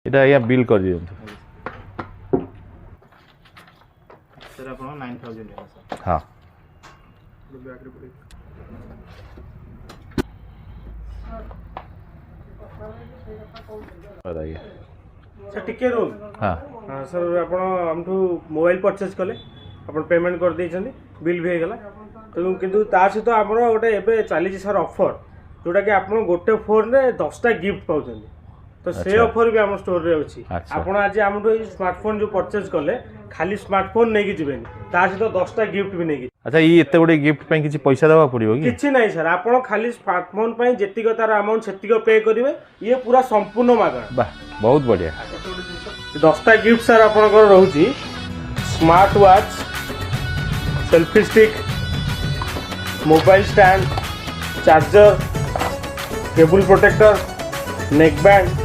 এটা আଜ୍ଞା বিଲ୍ କରି ଦିଅନ୍ତୁ। सर ଆପଣ 9000 है सर। हाँ बताइए सर टिके रूम हाँ हाँ सर आप मोबाइल परचेज कले आप पेमेंट कर देइछन्ती बिल भी होगला तो किंतु ता सहित आप गोटे एबे चली सर ऑफर जोटा कि आप गोटे फोन रे 10टा गिफ्ट पाउछन्ती तो से ऑफर भी हम स्टोर रे अछि आपण आज हमरो ई स्मार्टफोन जो परचेज कले खाली स्मार्टफोन नै कि जिबेनी ता सहित 10टा गिफ्ट भी नै कि। अच्छा ये एते गुडे गिफ्ट पे किछि पैसा देबा पड़िबो कि किछि नै सर आपण खाली स्मार्टफोन पे जेतिक तार अमाउंट सेतिक पे करिवे ये पूरा संपूर्ण मागणा। वाह बहुत बढ़िया 10टा गिफ्ट सर आपनकर रहउची smart watch selfie stick mobile stand charger cable protector neck band